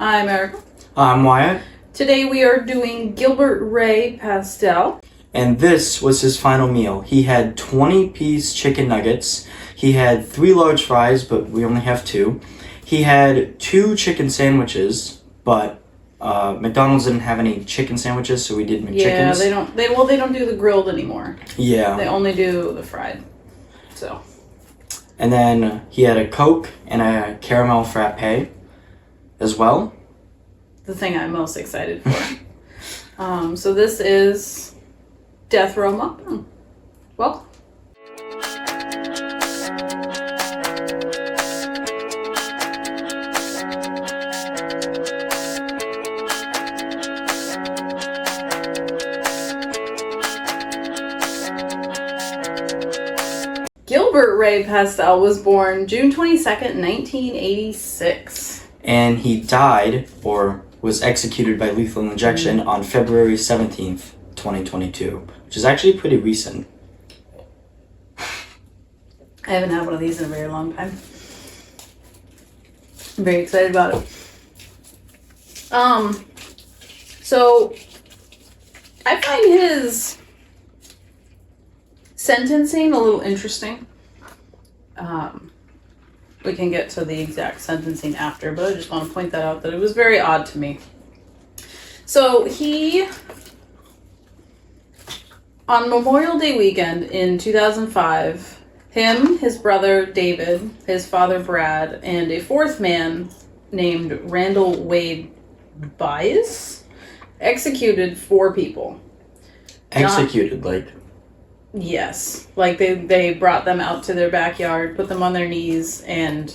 I'm Erica. I'm Wyatt. Today we are doing Gilbert Ray Postelle. And this was his final meal. He had 20-piece chicken nuggets. He had 3 large fries, but we only have 2. He had 2 chicken sandwiches, but McDonald's didn't have any chicken sandwiches, so we did McChickens. Yeah, they don't do the grilled anymore. Yeah. They only do the fried. So. And then he had a Coke and a caramel frappe as well. The thing I'm most excited for. So this is Deathrow Mukbang. Welcome. Gilbert Ray Postelle was born June 22nd, 1986. And he died, or was executed by lethal injection on February 17th, 2022, which is actually pretty recent. I haven't had one of these in a very long time. I'm very excited about it. So I find his sentencing a little interesting. We can get to the exact sentencing after, but I just want to point that out, that it was very odd to me. So he, on Memorial Day weekend in 2005, him, his brother David, his father Brad, and a 4th man named Randall Wade Bias executed 4 people. Executed, Yes. Like, they brought them out to their backyard, put them on their knees, and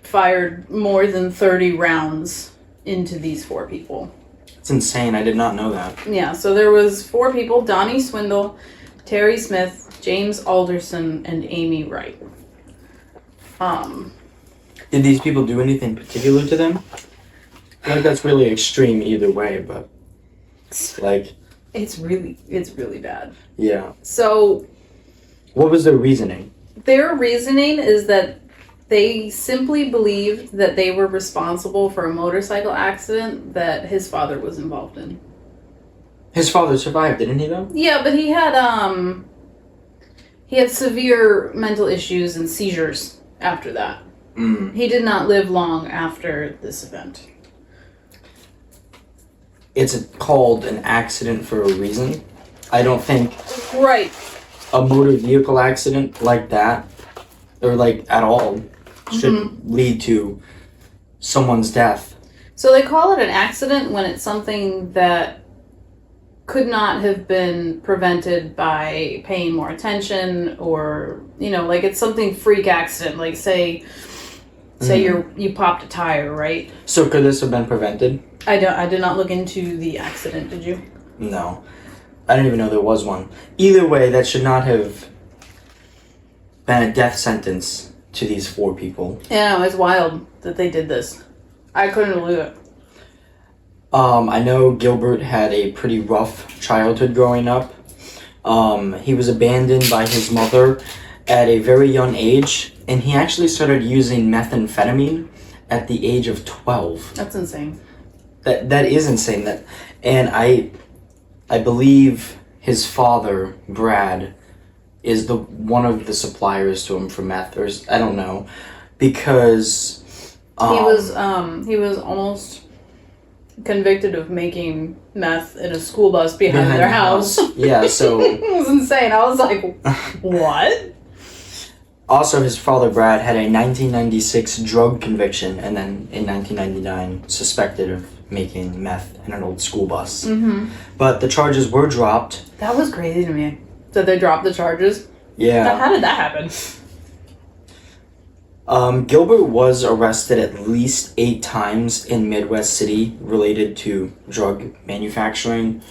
fired more than 30 rounds into these 4 people. It's insane. I did not know that. Yeah, so there was 4 people: Donnie Swindle, Terry Smith, James Alderson, and Amy Wright. Did these people do anything particular to them? I think that's really extreme either way, but It's really bad. Yeah. So what was their reasoning? Their reasoning is that they simply believed that they were responsible for a motorcycle accident that his father was involved in. His father survived, didn't he, though? Yeah, but he had severe mental issues and seizures after that. Mm. He did not live long after this event. It's called an accident for a reason. I don't think Right. a motor vehicle accident like that, or at all, should lead to someone's death. So they call it an accident when it's something that could not have been prevented by paying more attention, or, it's something freak accident. Like, say you popped a tire, right? So could this have been prevented? I did not look into the accident, did you? No. I didn't even know there was one. Either way, that should not have been a death sentence to these 4 people. Yeah, it's wild that they did this. I couldn't believe it. I know Gilbert had a pretty rough childhood growing up. He was abandoned by his mother at a very young age, and he actually started using methamphetamine at the age of 12. That's insane. That is insane. And I believe his father, Brad, is one of the suppliers to him for meth, or I don't know, because he was almost convicted of making meth in a school bus behind their house. Yeah, so it was insane. I was like, what? Also, his father, Brad, had a 1996 drug conviction, and then in 1999 suspected of making meth in an old school bus. Mm-hmm. But the charges were dropped. That was crazy to me. Did they drop the charges? Yeah. How did that happen? Gilbert was arrested at least 8 times in Midwest City related to drug manufacturing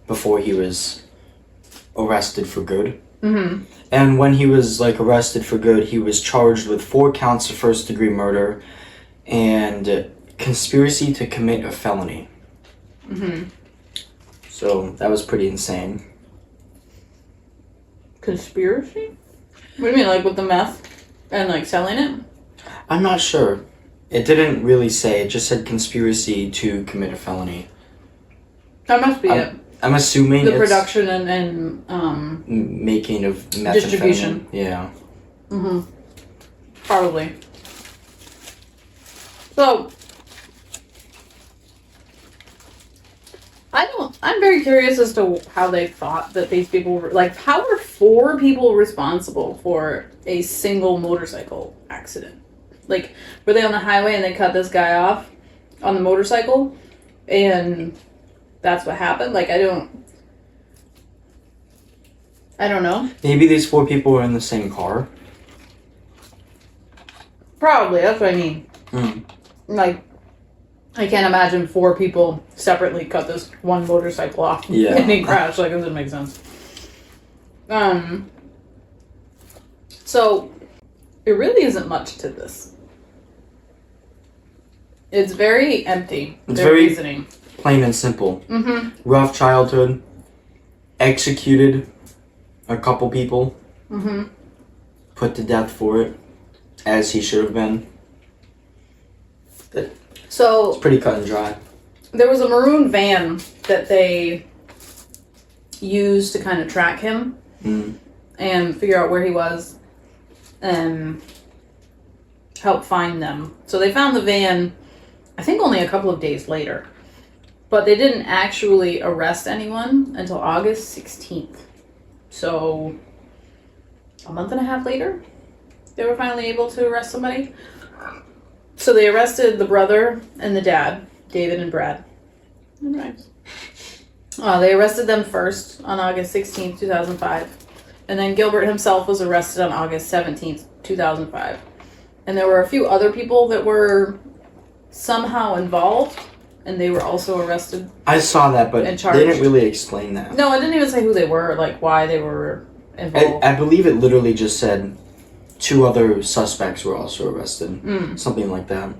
before he was arrested for good. Mm-hmm. And when he was arrested for good, he was charged with 4 counts of first-degree murder and conspiracy to commit a felony. Mm-hmm. So that was pretty insane. Conspiracy? What do you mean, with the meth and selling it? I'm not sure. It didn't really say. It just said conspiracy to commit a felony. That must be it. I'm assuming The it's production and making of methamphetamine. distribution. Yeah. Mm-hmm. Probably. So, I'm very curious as to how they thought that these people were, like, how were 4 people responsible for a single motorcycle accident? Like, were they on the highway and they cut this guy off on the motorcycle and that's what happened? Like, I don't know. Maybe these 4 people were in the same car. Probably, that's what I mean. Like, I can't imagine 4 people separately cut this one motorcycle off and he crashed. Like, it doesn't make sense. So, it really isn't much to this. It's very empty. It's their very reasoning. Plain and simple. Mm-hmm. Rough childhood. Executed a couple people. Mm-hmm. Put to death for it. As he should have been. So, it's pretty cut and dry. There was a maroon van that they used to kind of track him and figure out where he was and help find them. So they found the van, I think only a couple of days later. But they didn't actually arrest anyone until August 16th. So a month and a half later, they were finally able to arrest somebody. So they arrested the brother and the dad, David and Brad. Nice. They arrested them first on August 16th, 2005. And then Gilbert himself was arrested on August 17th, 2005. And there were a few other people that were somehow involved, and they were also arrested. I saw that, but they didn't really explain that. No, it didn't even say who they were, like why they were involved. I believe it literally just said 2 other suspects were also arrested. Something like that.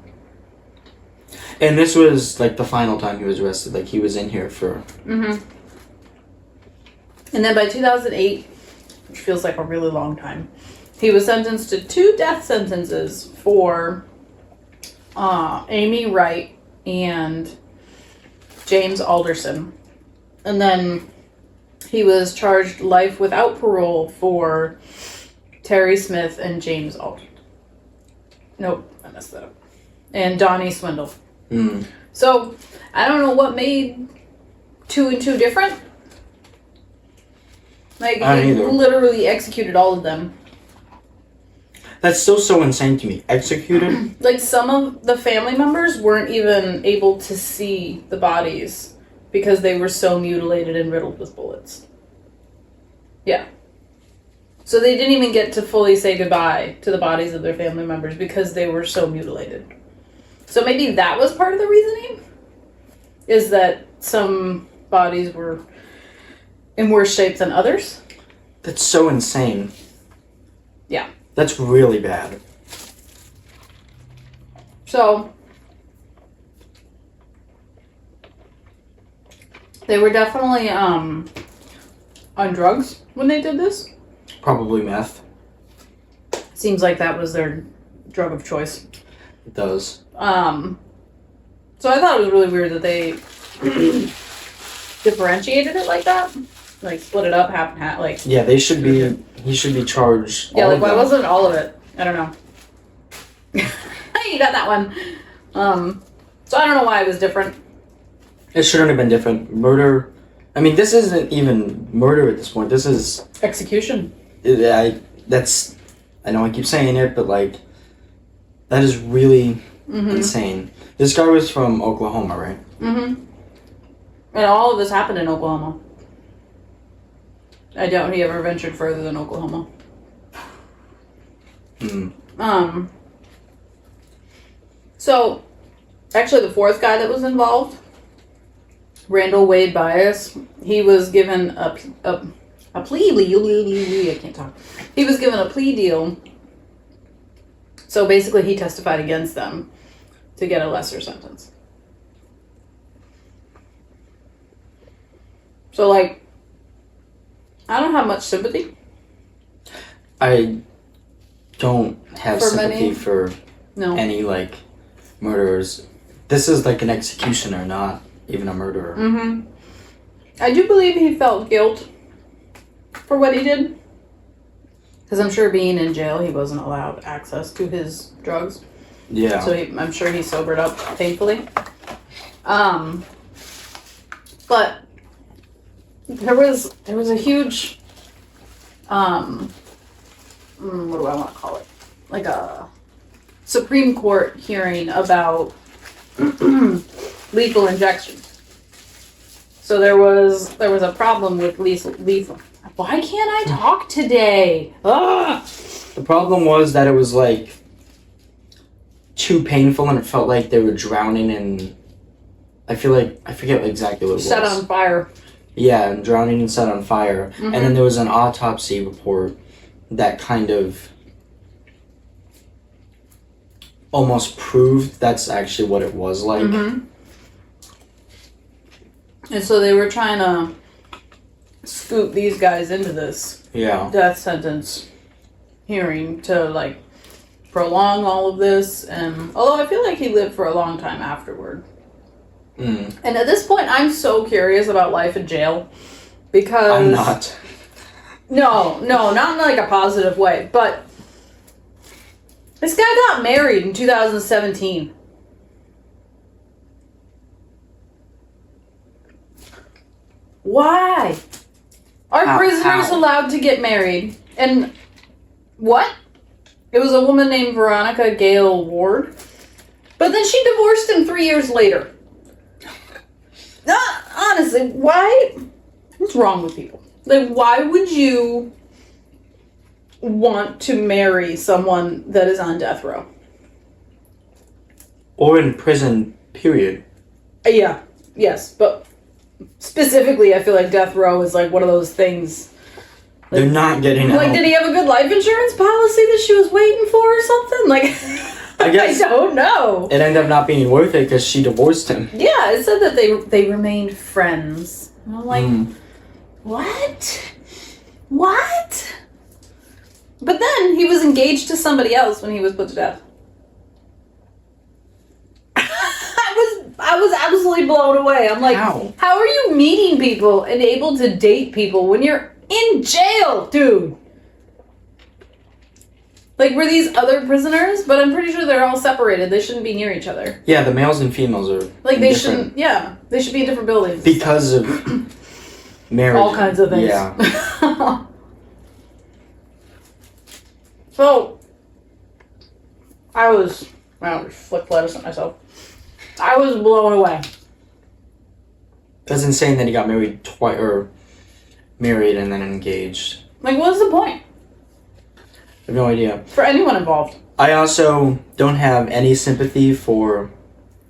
And this was like the final time he was arrested. Like he was in here for... And then by 2008, which feels like a really long time, he was sentenced to 2 death sentences for Amy Wright and James Alderson. And then he was charged life without parole for Terry Smith and James Alderson. Nope, I messed that up. And Donnie Swindle. So, I don't know what made 2 and 2 different. Like, he literally executed all of them. That's still so insane to me. Executed? Like, some of the family members weren't even able to see the bodies because they were so mutilated and riddled with bullets. Yeah. So they didn't even get to fully say goodbye to the bodies of their family members because they were so mutilated. So maybe that was part of the reasoning? Is that some bodies were in worse shape than others? That's so insane. Yeah. That's really bad. So, they were definitely on drugs when they did this. Probably meth. Seems like that was their drug of choice. It does. So I thought it was really weird that they differentiated it like that. Like, split it up half and half. Like, yeah, he should be charged. Yeah, like, why wasn't all of it? I don't know. You got that one. So I don't know why it was different. It shouldn't have been different. Murder. I mean, this isn't even murder at this point. This is execution. I know I keep saying it, but like, that is really insane. This guy was from Oklahoma, right? And all of this happened in Oklahoma. I doubt he ever ventured further than Oklahoma. So, actually the 4th guy that was involved, Randall Wade Bias, he was given a plea. I can't talk. He was given a plea deal. So basically he testified against them to get a lesser sentence. So, like, I don't have much sympathy. I don't have sympathy for No. any, like, murderers. This is like an executioner, not even a murderer. Mm-hmm. I do believe he felt guilt for what he did. Because I'm sure being in jail, he wasn't allowed access to his drugs. Yeah. So I'm sure he sobered up, thankfully. But there was a huge, what do I want to call it? Like a Supreme Court hearing about lethal injection. So there was a problem with lethal. Why can't I talk today? Ugh! The problem was that it was like too painful, and it felt like they were drowning in. I forget exactly what it was. Set on fire. Yeah, and drowning and set on fire. Mm-hmm. And then there was an autopsy report that kind of almost proved that's actually what it was like. Mm-hmm. And so they were trying to scoop these guys into this death sentence hearing to like prolong all of this. And although I feel like he lived for a long time afterward. Mm. And at this point, I'm so curious about life in jail because I'm not. No, not in like a positive way. But this guy got married in 2017. Why? Are prisoners allowed to get married? And what? It was a woman named Veronica Gale Ward. But then she divorced him 3 years later. Honestly, why? What's wrong with people? Like, why would you want to marry someone that is on death row? Or in prison, period. Yeah, yes, but specifically, I feel like death row is like one of those things. Like, they're not getting out. Like, did he have a good life insurance policy that she was waiting for or something? Like, I guess I don't know. It ended up not being worth it because she divorced him. Yeah, it said that they remained friends. And I'm like, what? What? But then he was engaged to somebody else when he was put to death. I was absolutely blown away. I'm like, how are you meeting people and able to date people when you're in jail, dude? Like, were these other prisoners? But I'm pretty sure they're all separated. They shouldn't be near each other. Yeah, the males and females are like they shouldn't. Yeah, they should be in different buildings because of marriage. All kinds of things. Yeah. So I was flick lettuce at myself. I was blown away. That's insane that he got married twice, or married and then engaged. Like, what's the point? I have no idea. For anyone involved. I also don't have any sympathy for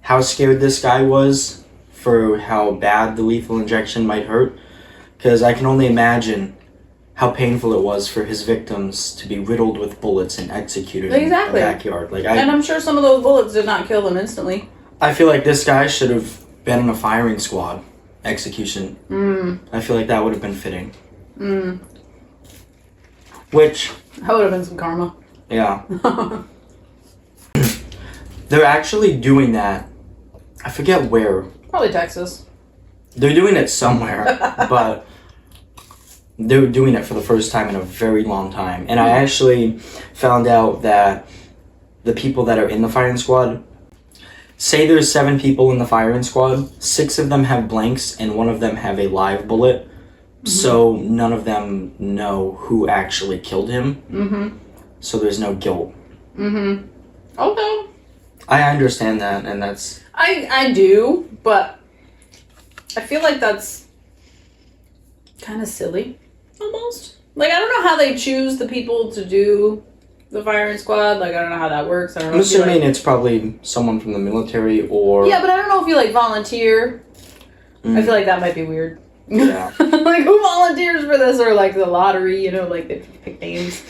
how scared this guy was for how bad the lethal injection might hurt. Because I can only imagine how painful it was for his victims to be riddled with bullets and executed in the backyard. And I'm sure some of those bullets did not kill them instantly. I feel like this guy should have been in a firing squad execution. I feel like that would have been fitting. Which... that would have been some karma. Yeah. They're actually doing that. I forget where. Probably Texas. They're doing it somewhere, but they're doing it for the first time in a very long time. And I actually found out that the people that are in the firing squad, say there's 7 people in the firing squad, 6 of them have blanks and 1 of them have a live bullet. So none of them know who actually killed him. So there's no guilt. Okay. I understand that, and that's... I do, but I feel like that's kind of silly, almost. Like, I don't know how they choose the people to do the firing squad. Like, I don't know how that works. I don't know. I'm assuming it's probably someone from the military or... Yeah, but I don't know if you, like, volunteer. I feel like that might be weird. Yeah. Like, who volunteers for this? Or, like, the lottery, you know, like, they pick names.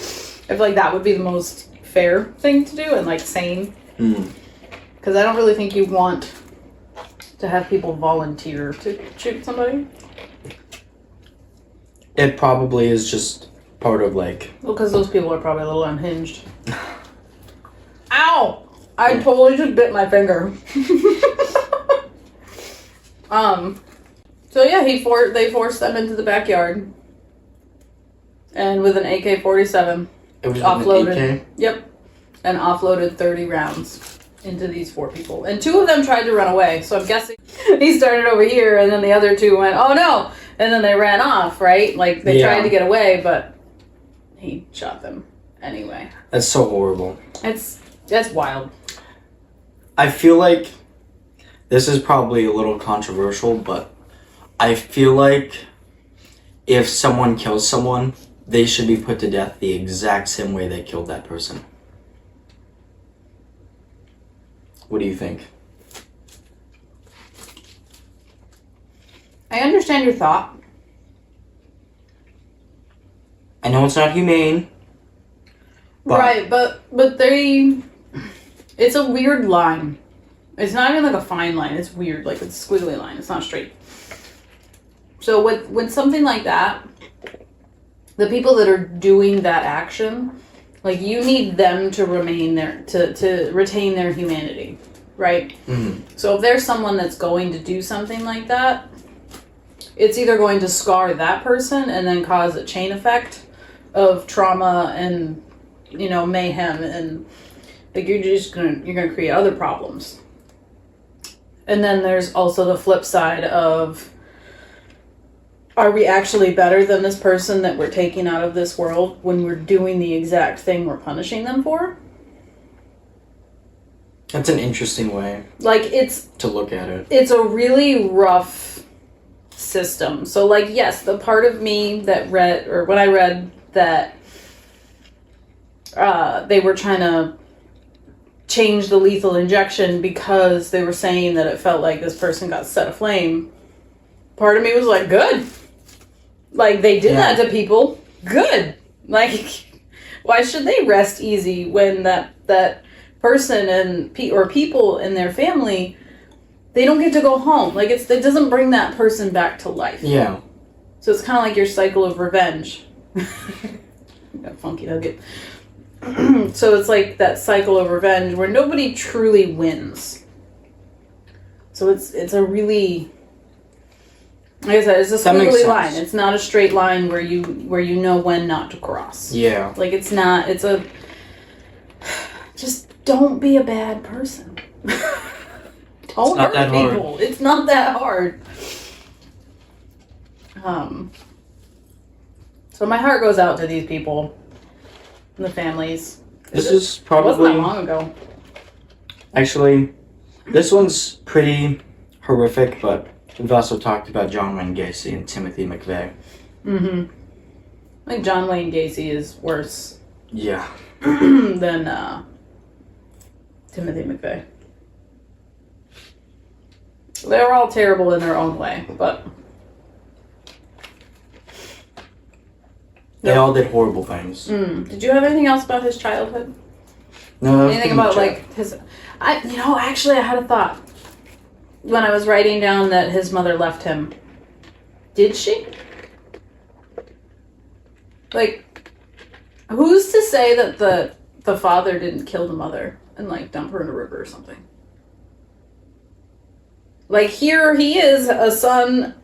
I feel like that would be the most fair thing to do and, like, sane. Because I don't really think you want to have people volunteer to shoot somebody. It probably is just part of, like... Well, because those people are probably a little unhinged. Ow! I totally just bit my finger. So yeah, they forced them into the backyard, and with an AK-47, It was offloaded. An AK? Yep, and offloaded 30 rounds into these 4 people, and 2 of them tried to run away. So I'm guessing he started over here, and then the other 2 went, "Oh no!" and then they ran off. Right? Like they tried to get away, but he shot them anyway. That's so horrible. That's wild. I feel like this is probably a little controversial, but I feel like if someone kills someone, they should be put to death the exact same way they killed that person. What do you think? I understand your thought. I know it's not humane. But Right, but it's a weird line. It's not even like a fine line. It's weird, like it's a squiggly line. It's not straight. So with something like that, the people that are doing that action, like you need them to remain there, to retain their humanity, right? Mm-hmm. So if there's someone that's going to do something like that, it's either going to scar that person and then cause a chain effect of trauma and, you know, mayhem, and like you're gonna create other problems. And then there's also the flip side of, are we actually better than this person that we're taking out of this world when we're doing the exact thing we're punishing them for? That's an interesting way Like to look at it. it's a really rough system. So like, yes, the part of me that read, or when I read that they were trying to change the lethal injection because they were saying that it felt like this person got set aflame, part of me was like, good. Like, they did that to people. Good. Like, why should they rest easy when that person and or people in their family, they don't get to go home? Like, it doesn't bring that person back to life. Yeah. So it's kind of like your cycle of revenge. Got funky nugget. So it's like that cycle of revenge where nobody truly wins. So it's a really, like I said, it's a squiggly line. It's not a straight line where you know when not to cross. Yeah. Like it's not. It's a, just don't be a bad person. Don't hurt people. It's not that hard. So my heart goes out to these people and the families. This is probably... It wasn't that long ago. Actually, this one's pretty horrific, but we've also talked about John Wayne Gacy and Timothy McVeigh. Mm-hmm. I think John Wayne Gacy is worse. Yeah. than Timothy McVeigh. They were all terrible in their own way, but... They all did horrible things. Did you have anything else about his childhood? No, anything about like his? Actually, I had a thought when I was writing down that his mother left him. Did she? Like, who's to say that the father didn't kill the mother and like dump her in a river or something? Like, here he is, a son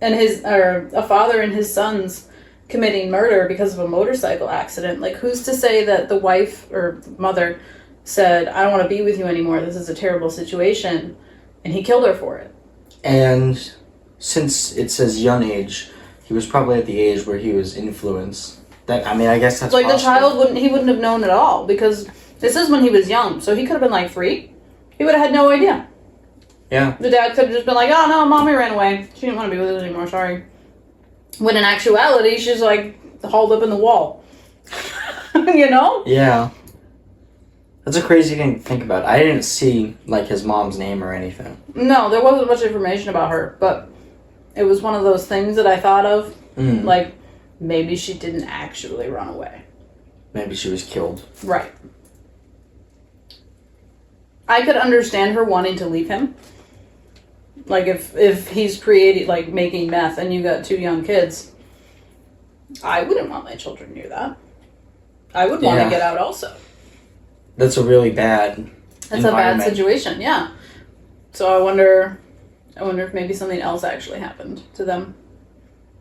and a father and his sons committing murder because of a motorcycle accident. Like, who's to say that the wife or mother said, I don't want to be with you anymore, this is a terrible situation, and he killed her for it? And since it says young age, he was probably at the age where he was influenced. I guess that's like possible. The child wouldn't have known at all, because this is when he was young, so he could have been like 3. He would have had no idea. Yeah. The dad could have just been like, oh no, mommy ran away, she didn't want to be with us anymore, sorry. When in actuality, she's like hauled up in the wall. You know? Yeah. That's a crazy thing to think about. I didn't see like his mom's name or anything. No, there wasn't much information about her, but it was one of those things that I thought of. Like, maybe she didn't actually run away. Maybe she was killed. Right. I could understand her wanting to leave him. Like, if he's making meth and you got 2 young kids, I wouldn't want my children near that. I would want to get out also. That's a really bad That's a bad situation, yeah. So I wonder if maybe something else actually happened to them.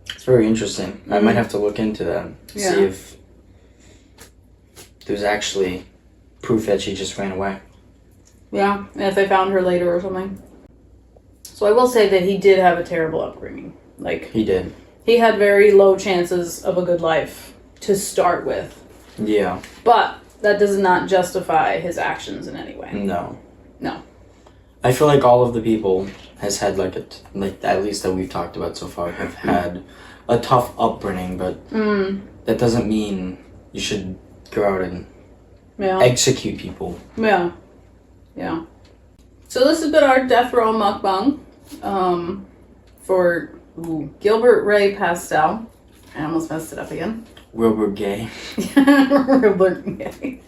It's very interesting. I might have to look into that. See if there's actually proof that she just ran away. Yeah, and if they found her later or something. So I will say that he did have a terrible upbringing. Like, he did. He had very low chances of a good life to start with. Yeah. But that does not justify his actions in any way. No. No. I feel like all of the people has had like at least that we've talked about so far have had a tough upbringing, but that doesn't mean you should go out and execute people. Yeah. Yeah. So this has been our Deathrow Mukbang for Gilbert Ray Postelle. I almost messed it up again. Wilbur Gay. Gilbert Gay.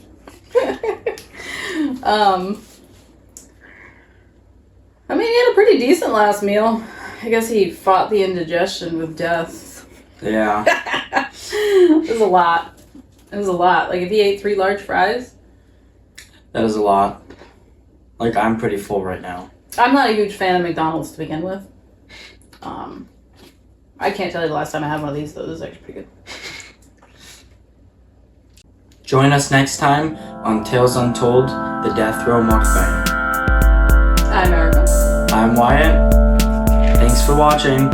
I mean, he had a pretty decent last meal. I guess he fought the indigestion with death. Yeah. It was a lot. It was a lot. Like, if he ate 3 large fries. That is a lot. Like, I'm pretty full right now. I'm not a huge fan of McDonald's to begin with. I can't tell you the last time I had one of these, though. This is actually pretty good. Join us next time on Tales Untold, the Deathrow Mukbang. I'm Erica. I'm Wyatt. Thanks for watching.